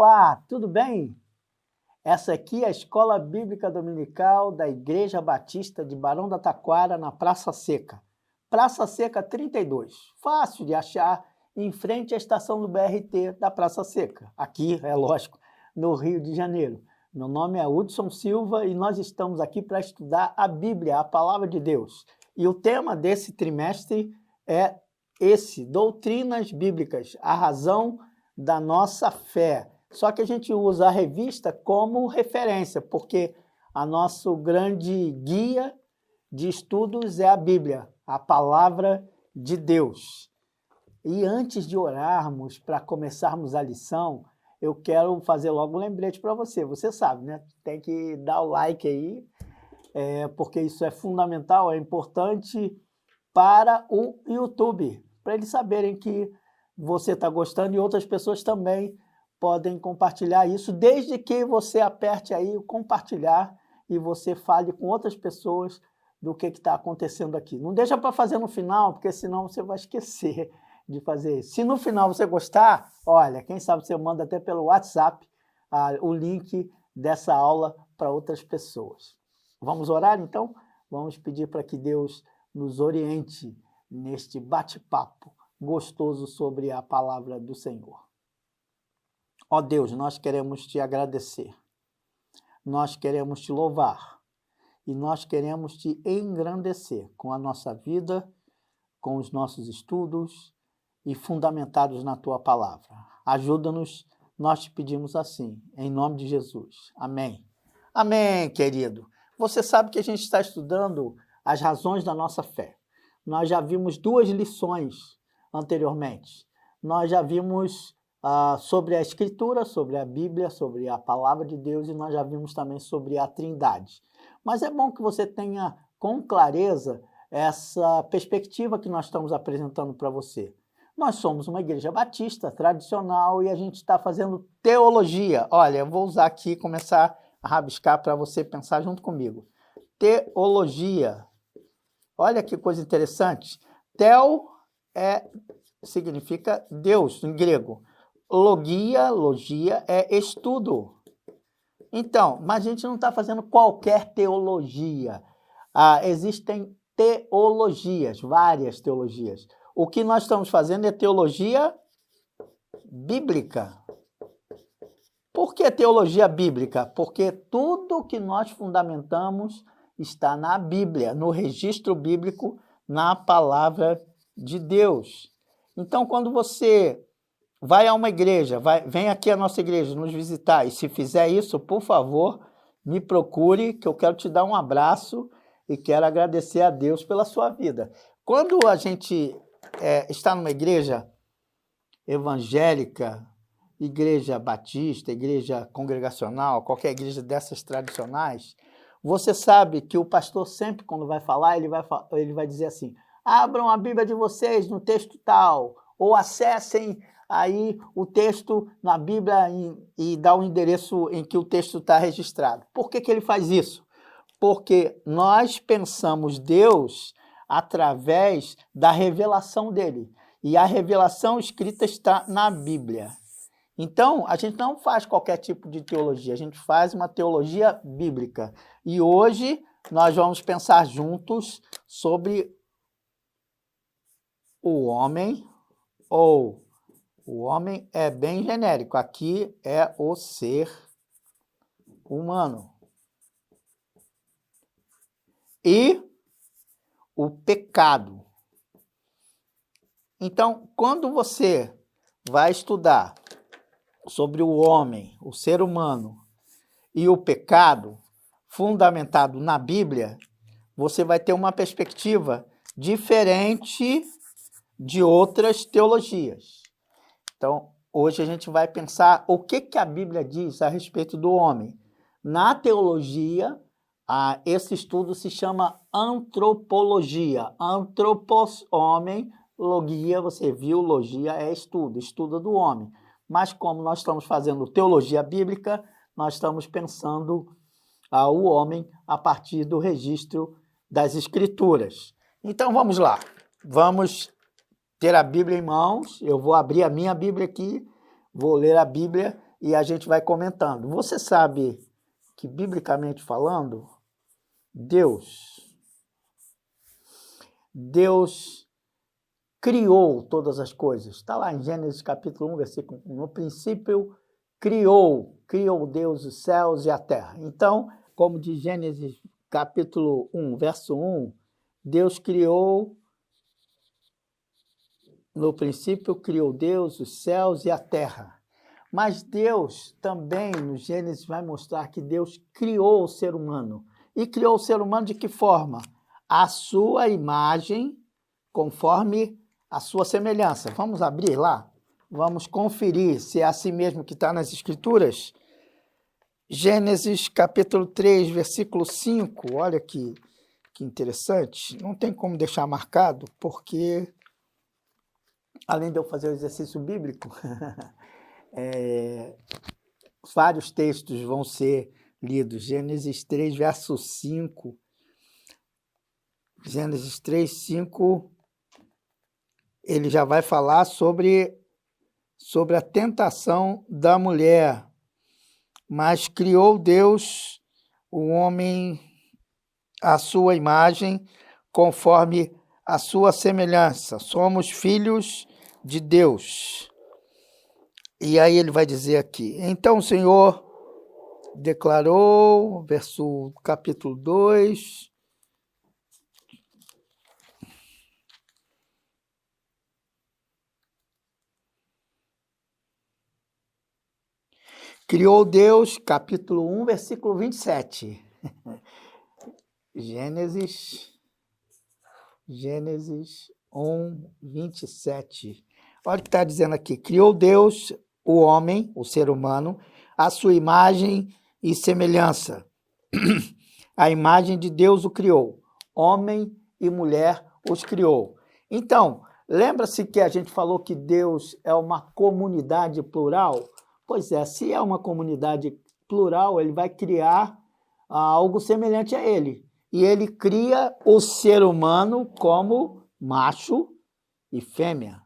Olá, tudo bem? Essa aqui é a Escola Bíblica Dominical da Igreja Batista de Barão da Taquara, na Praça Seca. Praça Seca 32, fácil de achar, em frente à estação do BRT da Praça Seca. Aqui, é lógico, no Rio de Janeiro. Meu nome é Hudson Silva e nós estamos aqui para estudar a Bíblia, a Palavra de Deus. E o tema desse trimestre é esse, Doutrinas Bíblicas, a razão da nossa fé. Só que a gente usa a revista como referência, porque a nosso grande guia de estudos é a Bíblia, a Palavra de Deus. E antes de orarmos, para começarmos a lição, eu quero fazer logo um lembrete para você. Você sabe, né? Tem que dar o like aí, porque isso é fundamental, é importante para o YouTube, para eles saberem que você está gostando e outras pessoas também podem compartilhar isso, desde que você aperte aí o compartilhar e você fale com outras pessoas do que está acontecendo aqui. Não deixa para fazer no final, porque senão você vai esquecer de fazer isso. Se no final você gostar, olha, quem sabe você manda até pelo WhatsApp o link dessa aula para outras pessoas. Vamos orar então? Vamos pedir para que Deus nos oriente neste bate-papo gostoso sobre a palavra do Senhor. Ó Deus, nós queremos te agradecer, nós queremos te louvar e nós queremos te engrandecer com a nossa vida, com os nossos estudos e fundamentados na tua palavra. Ajuda-nos, nós te pedimos assim, em nome de Jesus. Amém. Amém, querido. Você sabe que a gente está estudando as razões da nossa fé. Nós já vimos 2 lições anteriormente. Nós já vimos sobre a Escritura, sobre a Bíblia, sobre a Palavra de Deus e nós já vimos também sobre a Trindade. Mas é bom que você tenha com clareza essa perspectiva que nós estamos apresentando para você. Nós somos uma igreja batista tradicional e a gente está fazendo teologia. Olha, eu vou usar aqui, começar a rabiscar para você pensar junto comigo. Teologia. Olha que coisa interessante. Theo significa Deus, em grego. Logia é estudo. Então, mas a gente não está fazendo qualquer teologia. Existem teologias, várias teologias. O que nós estamos fazendo é teologia bíblica. Por que teologia bíblica? Porque tudo que nós fundamentamos está na Bíblia, no registro bíblico, na palavra de Deus. Então, quando você vai a uma igreja, vem aqui à nossa igreja nos visitar, e se fizer isso, por favor, me procure, que eu quero te dar um abraço e quero agradecer a Deus pela sua vida. Quando a gente está numa igreja evangélica, igreja batista, igreja congregacional, qualquer igreja dessas tradicionais, você sabe que o pastor sempre, quando vai falar, ele vai dizer assim, abram a Bíblia de vocês no texto tal, ou acessem aí o texto na Bíblia e dá o endereço em que o texto está registrado. Por que ele faz isso? Porque nós pensamos Deus através da revelação dele. E a revelação escrita está na Bíblia. Então, a gente não faz qualquer tipo de teologia, a gente faz uma teologia bíblica. E hoje nós vamos pensar juntos sobre o homem, ou o homem é bem genérico, aqui é o ser humano. E o pecado. Então, quando você vai estudar sobre o homem, o ser humano e o pecado, fundamentado na Bíblia, você vai ter uma perspectiva diferente de outras teologias. Então, hoje a gente vai pensar o que a Bíblia diz a respeito do homem. Na teologia, esse estudo se chama antropologia. Antropos, homem, logia, você viu, logia é estudo, estudo do homem. Mas como nós estamos fazendo teologia bíblica, nós estamos pensando o homem a partir do registro das Escrituras. Então vamos lá, vamos ter a Bíblia em mãos, eu vou abrir a minha Bíblia aqui, vou ler a Bíblia e a gente vai comentando. Você sabe que, biblicamente falando, Deus criou todas as coisas. Está lá em Gênesis capítulo 1, versículo 1. No princípio, criou Deus os céus e a terra. Então, como diz Gênesis capítulo 1, verso 1, Deus criou, no princípio criou Deus os céus e a terra. Mas Deus também, no Gênesis, vai mostrar que Deus criou o ser humano. E criou o ser humano de que forma? A sua imagem, conforme a sua semelhança. Vamos abrir lá? Vamos conferir se é assim mesmo que está nas Escrituras? Gênesis capítulo 3, versículo 5. Olha que interessante. Não tem como deixar marcado, porque além de eu fazer o exercício bíblico, vários textos vão ser lidos. Gênesis 3, verso 5. Gênesis 3, 5, ele já vai falar sobre a tentação da mulher. Mas criou Deus o homem à sua imagem, conforme a sua semelhança. Somos filhos de Deus. E aí ele vai dizer aqui, então o Senhor declarou, capítulo 2, criou Deus, capítulo 1, versículo 27. Gênesis 1, 27. Olha o que está dizendo aqui. Criou Deus o homem, o ser humano, à sua imagem e semelhança. A imagem de Deus o criou. Homem e mulher os criou. Então, lembra-se que a gente falou que Deus é uma comunidade plural? Pois é, se é uma comunidade plural, ele vai criar algo semelhante a ele. E ele cria o ser humano como macho e fêmea.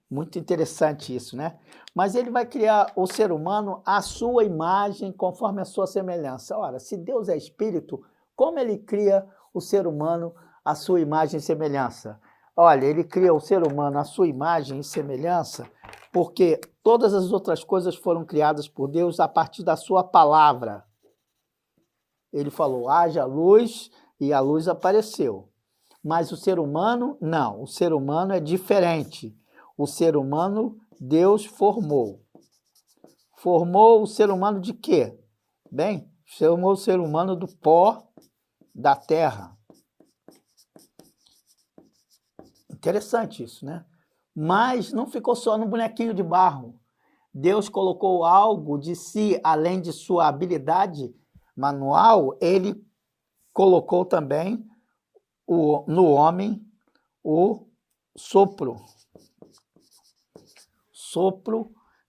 Muito interessante isso, né? Mas ele vai criar o ser humano à sua imagem, conforme a sua semelhança. Ora, se Deus é espírito, como ele cria o ser humano à sua imagem e semelhança? Olha, ele cria o ser humano à sua imagem e semelhança porque todas as outras coisas foram criadas por Deus a partir da sua palavra. Ele falou, haja luz, e a luz apareceu. Mas o ser humano, não. O ser humano é diferente. O ser humano, Deus formou. Formou o ser humano de quê? Bem, formou o ser humano do pó da terra. Interessante isso, né? Mas não ficou só no bonequinho de barro. Deus colocou algo de si, além de sua habilidade manual, ele colocou também no homem o sopro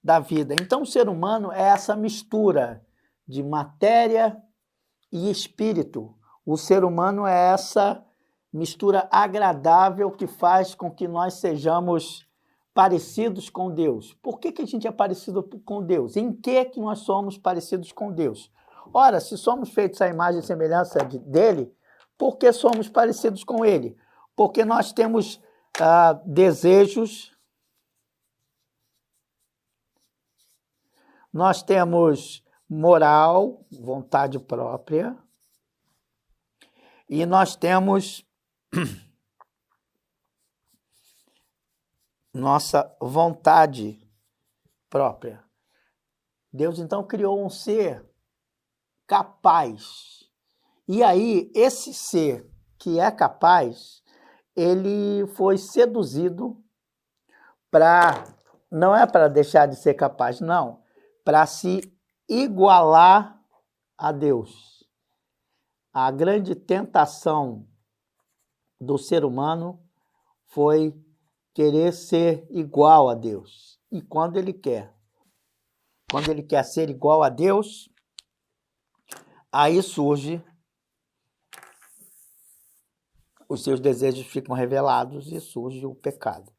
da vida. Então, o ser humano é essa mistura de matéria e espírito. O ser humano é essa mistura agradável que faz com que nós sejamos parecidos com Deus. Por que a gente é parecido com Deus? Em que nós somos parecidos com Deus? Ora, se somos feitos à imagem e semelhança dele, por que somos parecidos com ele? Porque nós temos desejos, nós temos moral, vontade própria, e nós temos nossa vontade própria. Deus, então, criou um ser capaz. E aí, esse ser que é capaz, ele foi seduzido não é para deixar de ser capaz, não, para se igualar a Deus. A grande tentação do ser humano foi querer ser igual a Deus. E quando ele quer ser igual a Deus, aí surge, os seus desejos ficam revelados e surge o pecado.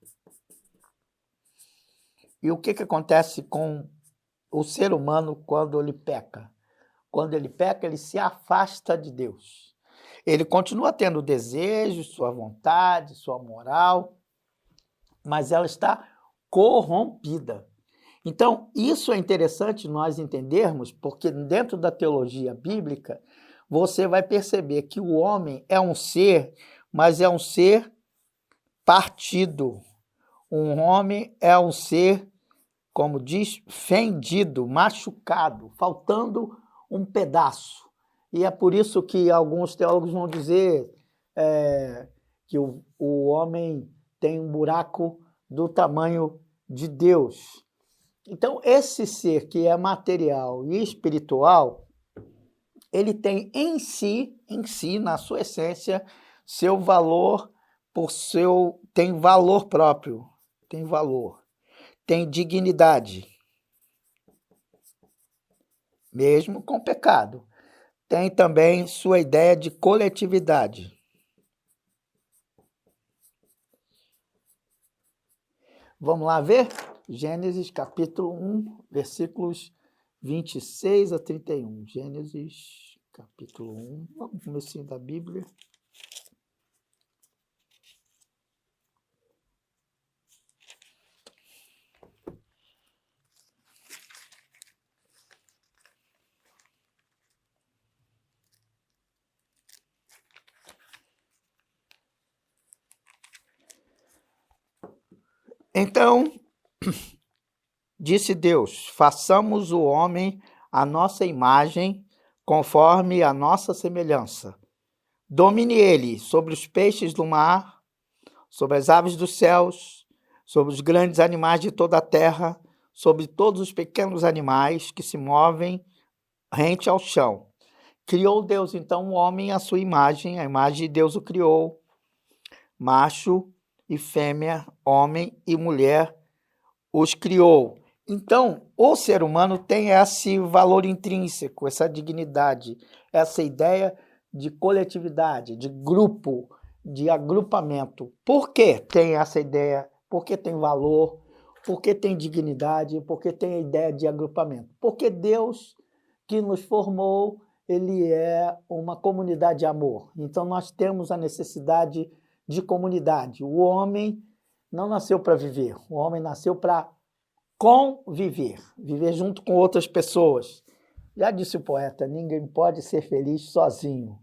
E o que acontece com o ser humano quando ele peca? Quando ele peca, ele se afasta de Deus. Ele continua tendo desejos, sua vontade, sua moral, mas ela está corrompida. Então, isso é interessante nós entendermos, porque dentro da teologia bíblica, você vai perceber que o homem é um ser, mas é um ser partido. Um homem é um ser, como diz, fendido, machucado, faltando um pedaço. E é por isso que alguns teólogos vão dizer que o homem tem um buraco do tamanho de Deus. Então, esse ser que é material e espiritual, ele tem em si, na sua essência, seu valor, tem valor próprio, tem valor, tem dignidade, mesmo com pecado. Tem também sua ideia de coletividade. Vamos lá ver? Gênesis capítulo 1, versículos 26 a 31. Gênesis capítulo 1, vamos no comecinho da Bíblia. Então, disse Deus, façamos o homem à nossa imagem, conforme a nossa semelhança. Domine ele sobre os peixes do mar, sobre as aves dos céus, sobre os grandes animais de toda a terra, sobre todos os pequenos animais que se movem rente ao chão. Criou Deus, então, o homem à sua imagem, a imagem de Deus o criou, macho e fêmea, homem e mulher, os criou. Então, o ser humano tem esse valor intrínseco, essa dignidade, essa ideia de coletividade, de grupo, de agrupamento. Por que tem essa ideia? Por que tem valor? Por que tem dignidade? Por que tem a ideia de agrupamento? Porque Deus, que nos formou, ele é uma comunidade de amor. Então, nós temos a necessidade de comunidade. O homem não nasceu para viver, o homem nasceu para conviver, viver junto com outras pessoas. Já disse o poeta, ninguém pode ser feliz sozinho.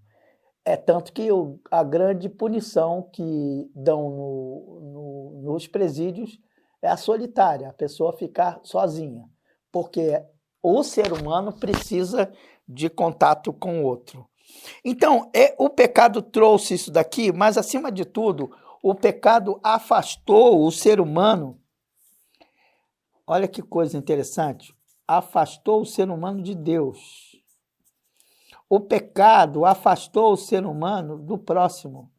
É tanto que a grande punição que dão nos presídios é a solitária, a pessoa ficar sozinha, porque o ser humano precisa de contato com o outro. Então, o pecado trouxe isso daqui, mas, acima de tudo, o pecado afastou o ser humano. Olha que coisa interessante. Afastou o ser humano de Deus. O pecado afastou o ser humano do próximo.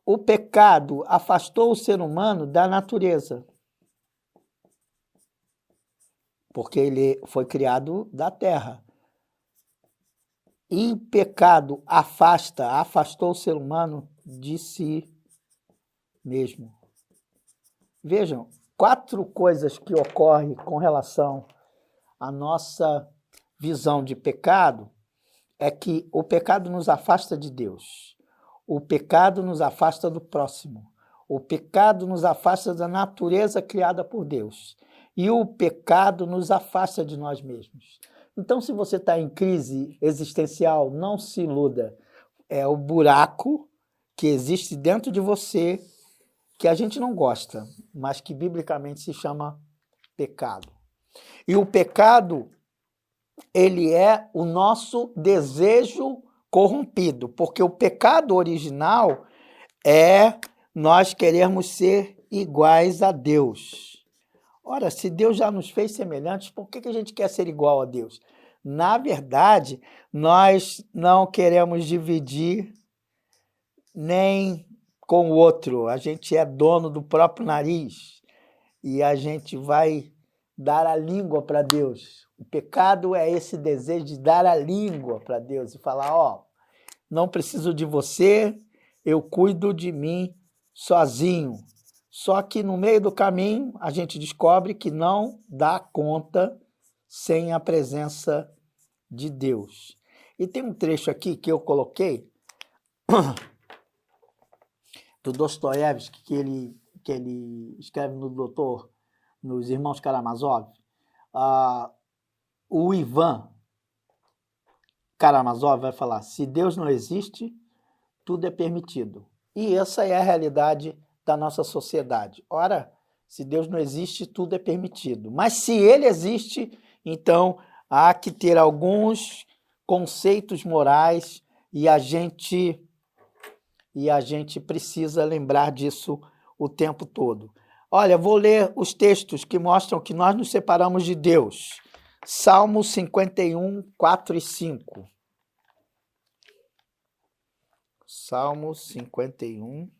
O pecado afastou o ser humano da natureza. Porque ele foi criado da terra. E o pecado afastou o ser humano de si mesmo. Vejam, 4 coisas que ocorrem com relação à nossa visão de pecado é que o pecado nos afasta de Deus. O pecado nos afasta do próximo. O pecado nos afasta da natureza criada por Deus. E o pecado nos afasta de nós mesmos. Então, se você está em crise existencial, não se iluda. É o buraco que existe dentro de você, que a gente não gosta, mas que biblicamente se chama pecado. E o pecado, ele é o nosso desejo corrompido, porque o pecado original é nós querermos ser iguais a Deus. Ora, se Deus já nos fez semelhantes, por que a gente quer ser igual a Deus? Na verdade, nós não queremos dividir nem com o outro. A gente é dono do próprio nariz e a gente vai dar a língua para Deus. O pecado é esse desejo de dar a língua para Deus e falar, não preciso de você, eu cuido de mim sozinho. Só que no meio do caminho a gente descobre que não dá conta sem a presença de Deus. E tem um trecho aqui que eu coloquei do Dostoiévski, que ele escreve nos Irmãos Karamazov. O Ivan Karamazov vai falar: se Deus não existe, tudo é permitido. E essa é a realidade da nossa sociedade. Ora, se Deus não existe, tudo é permitido. Mas se ele existe, então há que ter alguns conceitos morais e a gente precisa lembrar disso o tempo todo. Olha, vou ler os textos que mostram que nós nos separamos de Deus. Salmo 51, 4 e 5. Salmo 51.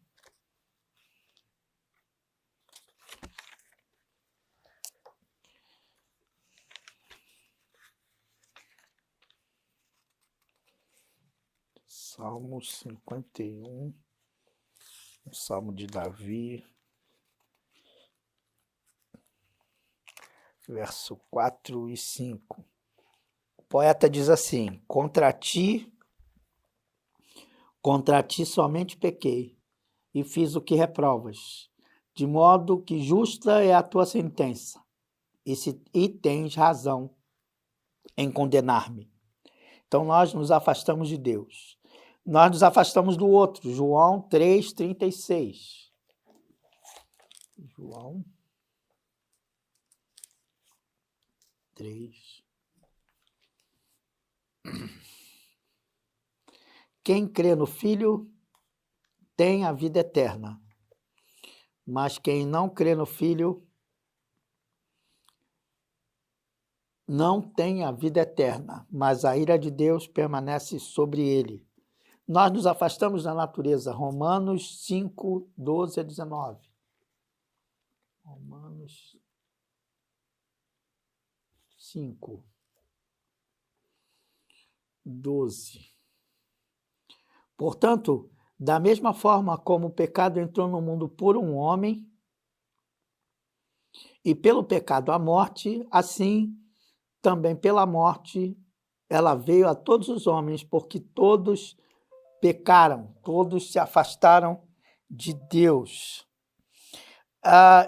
Salmo 51, Salmo de Davi, verso 4 e 5. O poeta diz assim: contra ti somente pequei, e fiz o que reprovas, de modo que justa é a tua sentença, e tens razão em condenar-me. Então nós nos afastamos de Deus. Nós nos afastamos do outro. João 3,36. João 3. Quem crê no Filho tem a vida eterna, mas quem não crê no Filho não tem a vida eterna, mas a ira de Deus permanece sobre ele. Nós nos afastamos da natureza. Romanos 5, 12 a 19. Romanos 5, 12. Portanto, da mesma forma como o pecado entrou no mundo por um homem, e pelo pecado a morte, assim também pela morte ela veio a todos os homens, porque todos pecaram, todos se afastaram de Deus.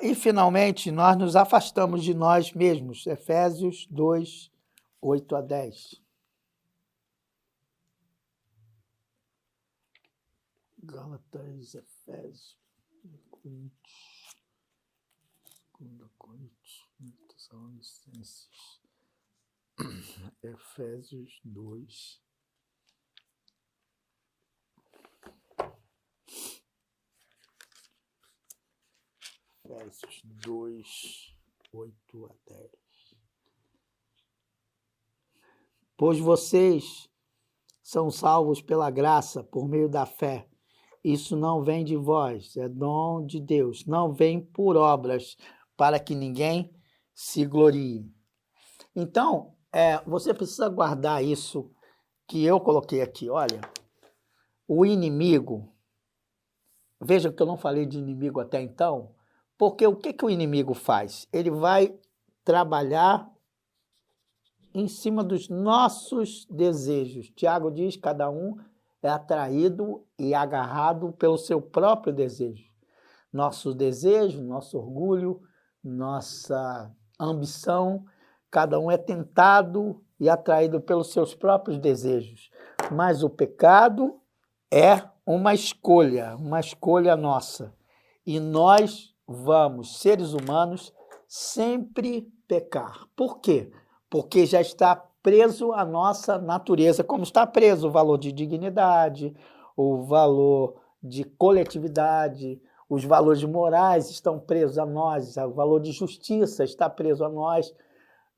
E, finalmente, nós nos afastamos de nós mesmos. Efésios 2, 8 a 10. Gálatas, Efésios, Coríntios, 2 Coríntios, Tessalonicenses, Efésios 2. Efésios 2, 8 a 10. Pois vocês são salvos pela graça, por meio da fé. Isso não vem de vós, é dom de Deus. Não vem por obras, para que ninguém se glorie. Então, você precisa guardar isso que eu coloquei aqui. Olha, o inimigo, veja que eu não falei de inimigo até então, porque o que o inimigo faz? Ele vai trabalhar em cima dos nossos desejos. Tiago diz: cada um é atraído e agarrado pelo seu próprio desejo. Nosso desejo, nosso orgulho, nossa ambição, cada um é tentado e atraído pelos seus próprios desejos. Mas o pecado é uma escolha nossa. E nós vamos, seres humanos, sempre pecar. Por quê? Porque já está preso a nossa natureza, como está preso o valor de dignidade, o valor de coletividade, os valores morais estão presos a nós, o valor de justiça está preso a nós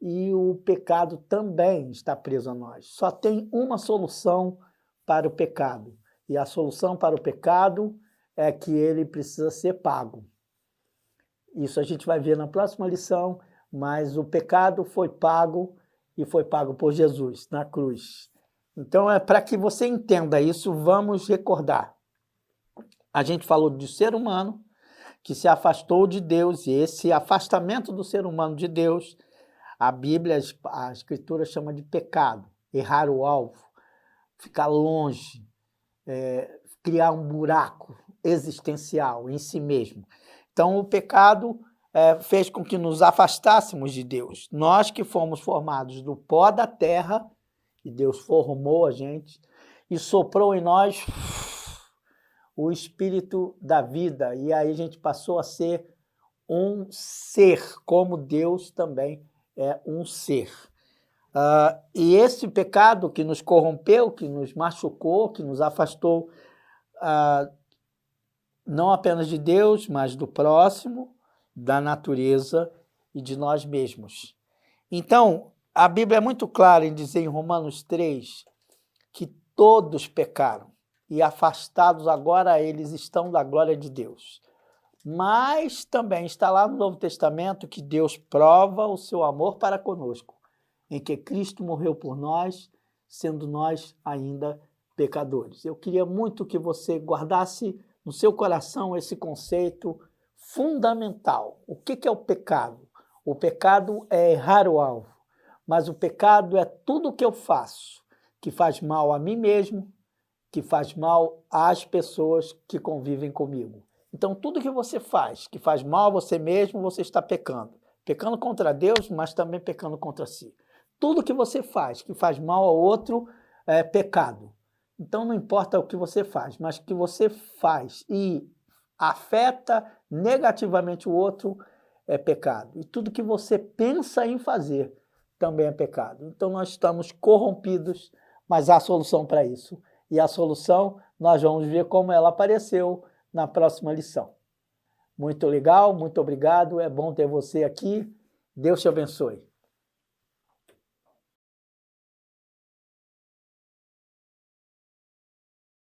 e o pecado também está preso a nós. Só tem uma solução para o pecado, e a solução para o pecado é que ele precisa ser pago. Isso a gente vai ver na próxima lição, mas o pecado foi pago e foi pago por Jesus na cruz. Então, para que você entenda isso, vamos recordar. A gente falou do ser humano, que se afastou de Deus, e esse afastamento do ser humano de Deus, a Bíblia, a Escritura chama de pecado, errar o alvo, ficar longe, criar um buraco existencial em si mesmo. Então, o pecado fez com que nos afastássemos de Deus. Nós que fomos formados do pó da terra, e Deus formou a gente, e soprou em nós o espírito da vida, e aí a gente passou a ser um ser, como Deus também é um ser. E esse pecado que nos corrompeu, que nos machucou, que nos afastou não apenas de Deus, mas do próximo, da natureza e de nós mesmos. Então, a Bíblia é muito clara em dizer em Romanos 3 que todos pecaram e afastados agora eles estão da glória de Deus. Mas também está lá no Novo Testamento que Deus prova o seu amor para conosco, em que Cristo morreu por nós, sendo nós ainda pecadores. Eu queria muito que você guardasse no seu coração esse conceito fundamental. O que é o pecado? O pecado é errar o alvo, mas o pecado é tudo o que eu faço que faz mal a mim mesmo, que faz mal às pessoas que convivem comigo. Então, tudo que você faz, que faz mal a você mesmo, você está pecando. Pecando contra Deus, mas também pecando contra si. Tudo que você faz, que faz mal ao outro, é pecado. Então, não importa o que você faz, mas o que você faz e afeta negativamente o outro, é pecado. E tudo que você pensa em fazer também é pecado. Então, nós estamos corrompidos, mas há solução para isso. E a solução, nós vamos ver como ela apareceu na próxima lição. Muito legal, muito obrigado, é bom ter você aqui. Deus te abençoe.